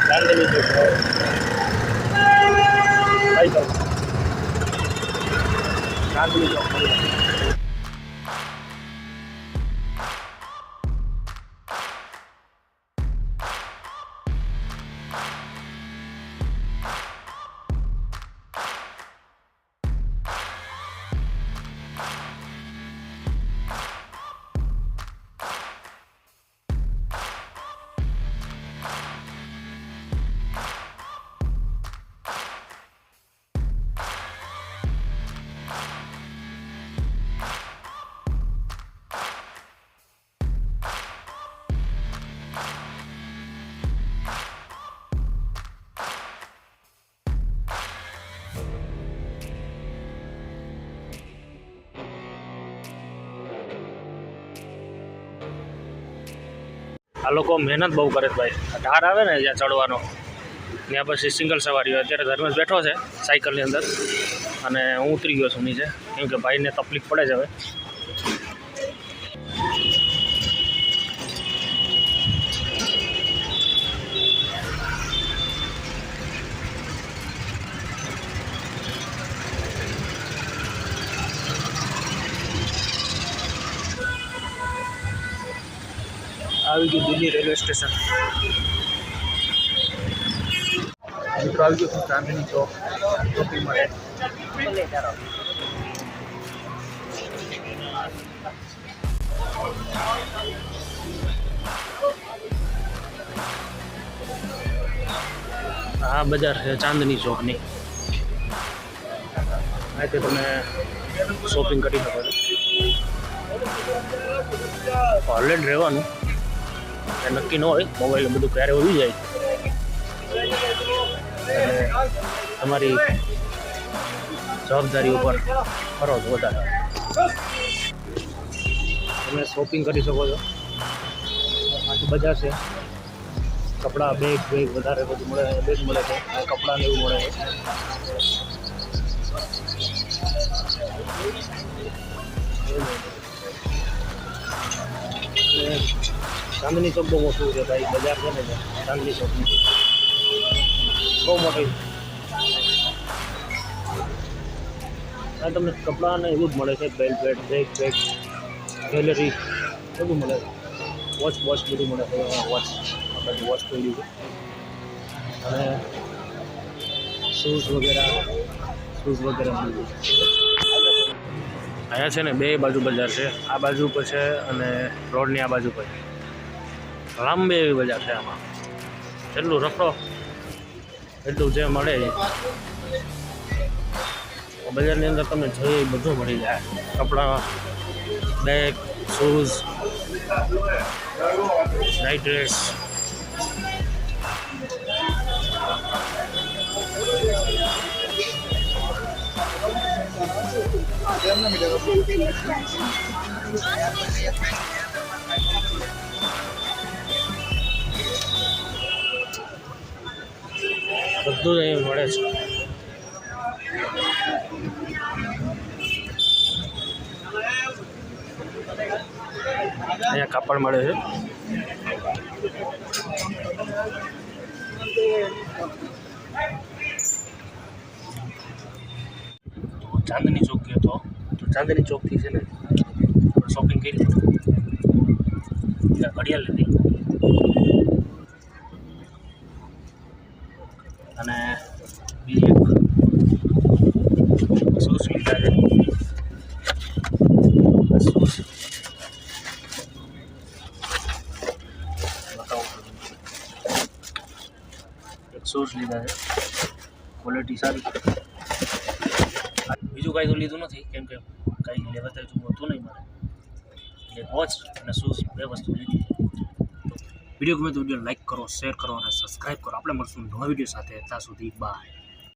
ચાંદની ચોક ચાંદની ચોક આ લોકો મહેનત બહુ કરે છે ભાઈ. ઢાર આવે ને જ્યાં ચડવાનો ત્યાં પછી સિંગલ સવારી હોય. અત્યારે ધર્મેશ બેઠો છે સાયકલની અંદર અને હું ઉતરી ગયો છું નીચે, કેમ કે ભાઈને તકલીફ પડે છે હવે. આવી ગયું દિલ્હી રેલવે સ્ટેશન. મિત્રો આવી ગયો છું ચાંદની ચોક શોપિંગ માટે. આ બજાર છે ચાંદની ચોકની. અહીંથી તમે શોપિંગ કરી શકો છો. ઓલરેડી રહેવાનું નક્કી ન હોય, મોબાઈલ બધું ક્યારે ઉડી જાય એટલે તમારી જવાબદારી ઉપર ફરો છો વધારે. તમે શોપિંગ કરી શકો છો. આખી બજાર છે. કપડાં બેગ વધારે બધું મળે. બેગ મળે છે, કપડાં ને એવું મળે છે. ચાંદની ચોક બહુ મોટું છે ભાઈ. બજાર છે ને ચાંદની ચોકની બહુ મોટી. આ તમને કપડાં ને એવું જ મળે છે. બેલ્ટ બેગ જ્વેલરી બધું મળે છે. વોચ બધું મળે છે. વોચ આપણે વોચ ખોલી છે અને શૂઝ વગેરે બધું. અહીંયા છે ને બે બાજુ બજાર છે. આ બાજુ પર છે અને રોડની આ બાજુ પર છે. લાંબી એવી બજાર છે. આમાં જેટલું રખડો એટલું જે મળે બજારની અંદર તમને જોઈએ બધું મળી જાય. કપડાં, બેગ, શૂઝ, નાઇટ ડ્રેસ. બધું જ અહીં મળે છે. અહીંયા કાપડ મળે છે. ચાંદની ચોક ગયો તો ચાંદની ચોકથી છે ને શોપિંગ કરી ઘડિયાળ લીધી અને બીજી એક શૂઝ લીધા છે. શૂઝ એક શૂઝ લીધા છે. ક્વોલિટી સારી. બીજું કાંઈ તો લીધું નથી, કેમ કે કાંઈ લેવા તો હોતું નહીં મારે. એટલે વોચ અને શૂઝ બે વસ્તુ લીધી. વિડીયો ગમે તો વિડીયો લાઈક કરો, શેર કરો અને સબસ્ક્રાઈબ કરો. આપણે મળશું નવા વિડીયો સાથે. ત્યાં સુધી બાય.